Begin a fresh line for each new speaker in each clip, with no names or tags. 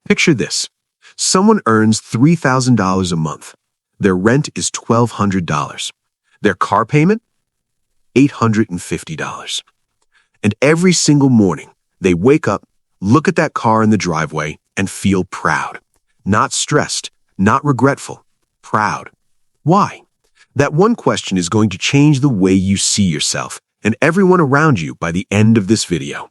Picture this. Someone earns $3,000 a month. Their rent is $1,200. Their car payment? $850. And every single morning, they wake up, look at that car in the driveway, and feel proud. Not stressed, not regretful, proud. Why? That one question is going to change the way you see yourself and everyone around you by the end of this video.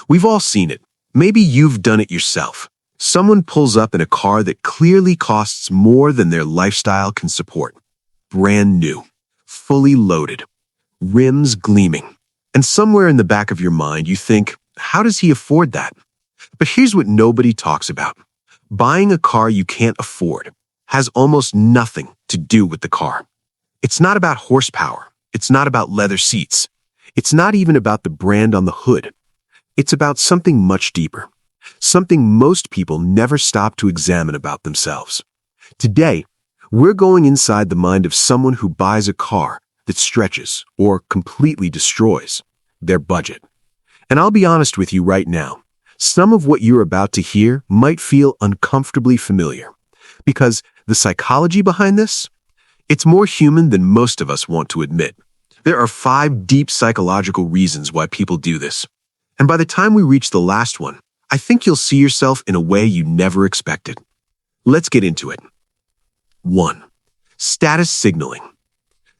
We've all seen it. Maybe you've done it yourself. Someone pulls up in a car that clearly costs more than their lifestyle can support. Brand new, fully loaded, rims gleaming. And somewhere in the back of your mind, you think, how does he afford that? But here's what nobody talks about. Buying a car you can't afford has almost nothing to do with the car. It's not about horsepower. It's not about leather seats. It's not even about the brand on the hood. It's about something much deeper. Something most people never stop to examine about themselves. Today, we're going inside the mind of someone who buys a car that stretches or completely destroys their budget. And I'll be honest with you right now, some of what you're about to hear might feel uncomfortably familiar, because the psychology behind this, it's more human than most of us want to admit. There are 5 deep psychological reasons why people do this. And by the time we reach the last one, I think you'll see yourself in a way you never expected. Let's get into it. 1. Status signaling.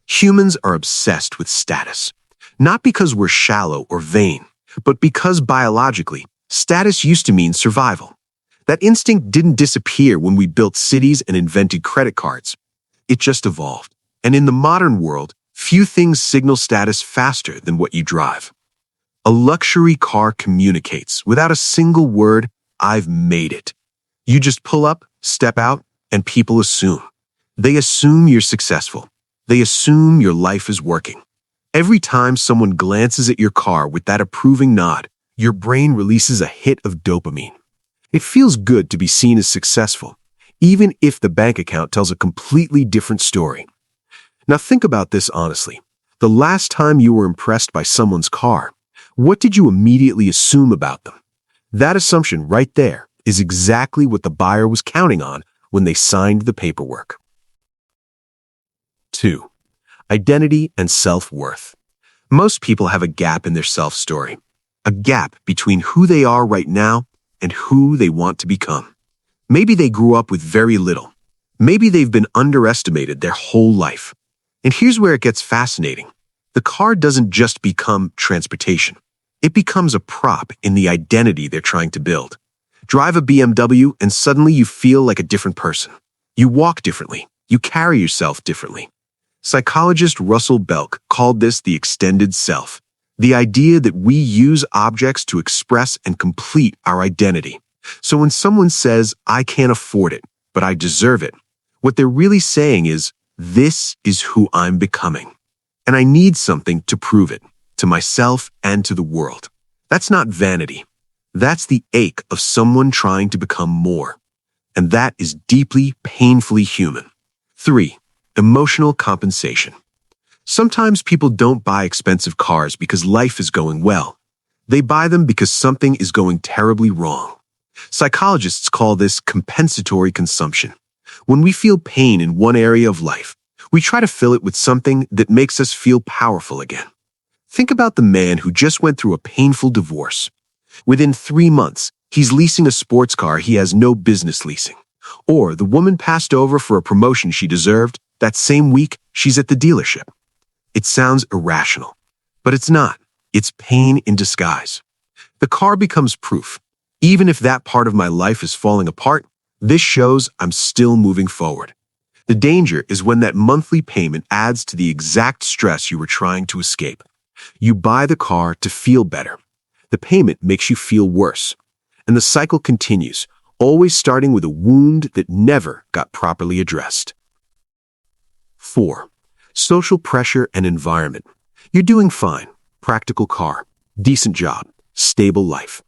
Humans are obsessed with status, not because we're shallow or vain, but because biologically, status used to mean survival. That instinct didn't disappear when we built cities and invented credit cards. It just evolved. And in the modern world, few things signal status faster than what you drive. A luxury car communicates without a single word, "I've made it." You just pull up, step out, and people assume. They assume you're successful. They assume your life is working. Every time someone glances at your car with that approving nod, your brain releases a hit of dopamine. It feels good to be seen as successful, even if the bank account tells a completely different story. Now think about this honestly. The last time you were impressed by someone's car, what did you immediately assume about them? That assumption right there is exactly what the buyer was counting on when they signed the paperwork. 2. Identity and self-worth. Most people have a gap in their self-story, a gap between who they are right now and who they want to become. Maybe they grew up with very little. Maybe they've been underestimated their whole life. And here's where it gets fascinating. The car doesn't just become transportation. It becomes a prop in the identity they're trying to build. Drive a BMW and suddenly you feel like a different person. You walk differently. You carry yourself differently. Psychologist Russell Belk called this the extended self, the idea that we use objects to express and complete our identity. So when someone says, "I can't afford it, but I deserve it," what they're really saying is, "This is who I'm becoming. And I need something to prove it, to myself and to the world." That's not vanity. That's the ache of someone trying to become more. And that is deeply, painfully human. 3. Emotional compensation. Sometimes people don't buy expensive cars because life is going well. They buy them because something is going terribly wrong. Psychologists call this compensatory consumption. When we feel pain in one area of life, we try to fill it with something that makes us feel powerful again. Think about the man who just went through a painful divorce. Within 3 months, he's leasing a sports car he has no business leasing. Or the woman passed over for a promotion she deserved. That same week, she's at the dealership. It sounds irrational, but it's not. It's pain in disguise. The car becomes proof. Even if that part of my life is falling apart, this shows I'm still moving forward. The danger is when that monthly payment adds to the exact stress you were trying to escape. You buy the car to feel better. The payment makes you feel worse. And the cycle continues, always starting with a wound that never got properly addressed. 4. Social pressure and environment. You're doing fine. Practical car, decent job, stable life.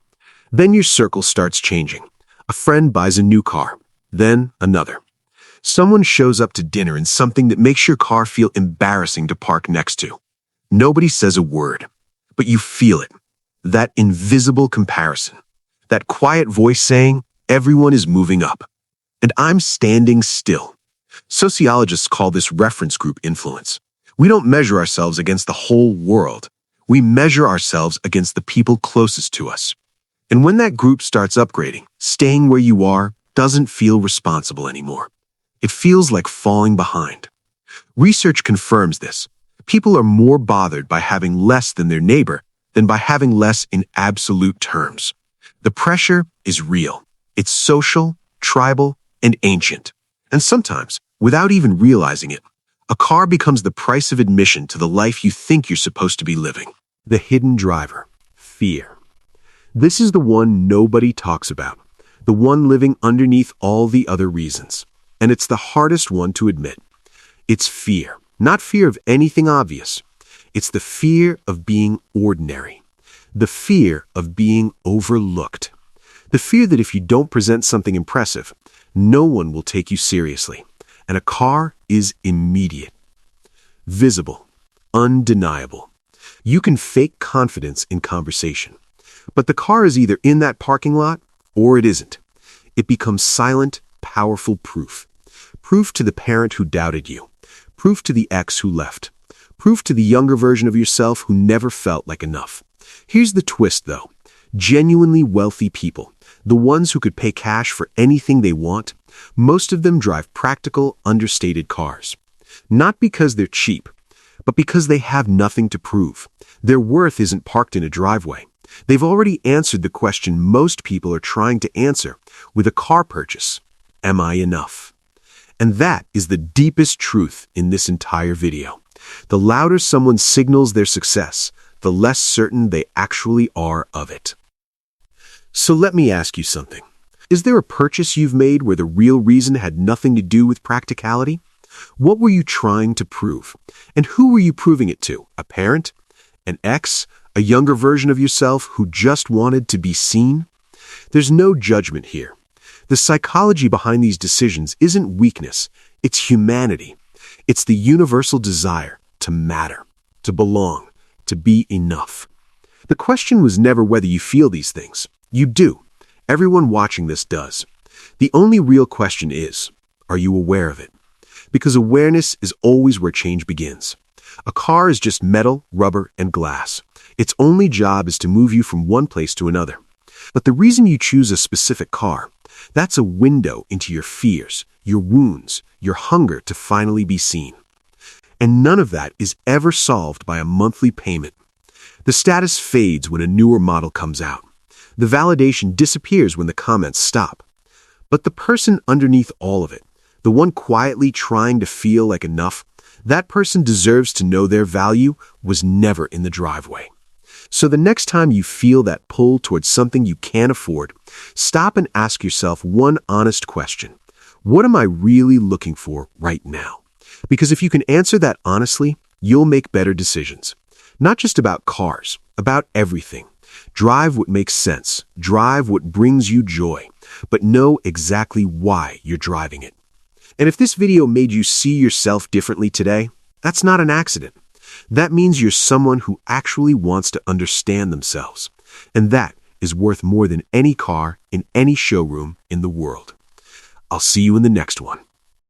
Then your circle starts changing. A friend buys a new car, then another. Someone shows up to dinner in something that makes your car feel embarrassing to park next to. Nobody says a word, but you feel it. That invisible comparison. That quiet voice saying, Everyone is moving up, and I'm standing still. Sociologists call this reference group influence. We don't measure ourselves against the whole world. We measure ourselves against the people closest to us. And when that group starts upgrading, staying where you are doesn't feel responsible anymore. It feels like falling behind. Research confirms this. People are more bothered by having less than their neighbor than by having less in absolute terms. The pressure is real. It's social, tribal, and ancient. And sometimes, without even realizing it, a car becomes the price of admission to the life you think you're supposed to be living. The hidden driver, fear. This is the one nobody talks about, the one living underneath all the other reasons. And it's the hardest one to admit. It's fear, not fear of anything obvious. It's the fear of being ordinary, the fear of being overlooked, the fear that if you don't present something impressive, no one will take you seriously. And a car is immediate, visible, undeniable. You can fake confidence in conversation, but the car is either in that parking lot or it isn't. It becomes silent, powerful proof. Proof to the parent who doubted you. Proof to the ex who left. Proof to the younger version of yourself who never felt like enough. Here's the twist, though. Genuinely wealthy people, the ones who could pay cash for anything they want, most of them drive practical, understated cars. Not because they're cheap, but because they have nothing to prove. Their worth isn't parked in a driveway. They've already answered the question most people are trying to answer with a car purchase. Am I enough? And that is the deepest truth in this entire video. The louder someone signals their success, the less certain they actually are of it. So let me ask you something. Is there a purchase you've made where the real reason had nothing to do with practicality? What were you trying to prove? And who were you proving it to? A parent? An ex? A younger version of yourself who just wanted to be seen? There's no judgment here. The psychology behind these decisions isn't weakness, it's humanity. It's the universal desire to matter, to belong, to be enough. The question was never whether you feel these things. You do. Everyone watching this does. The only real question is, are you aware of it? Because awareness is always where change begins. A car is just metal, rubber, and glass. Its only job is to move you from one place to another. But the reason you choose a specific car, that's a window into your fears, your wounds, your hunger to finally be seen. And none of that is ever solved by a monthly payment. The status fades when a newer model comes out. The validation disappears when the comments stop. But the person underneath all of it, the one quietly trying to feel like enough, that person deserves to know their value was never in the driveway. So the next time you feel that pull towards something you can't afford, stop and ask yourself one honest question. What am I really looking for right now? Because if you can answer that honestly, you'll make better decisions. Not just about cars, about everything. Drive what makes sense. Drive what brings you joy. But know exactly why you're driving it. And if this video made you see yourself differently today, that's not an accident. That means you're someone who actually wants to understand themselves. And that is worth more than any car in any showroom in the world. I'll see you in the next one.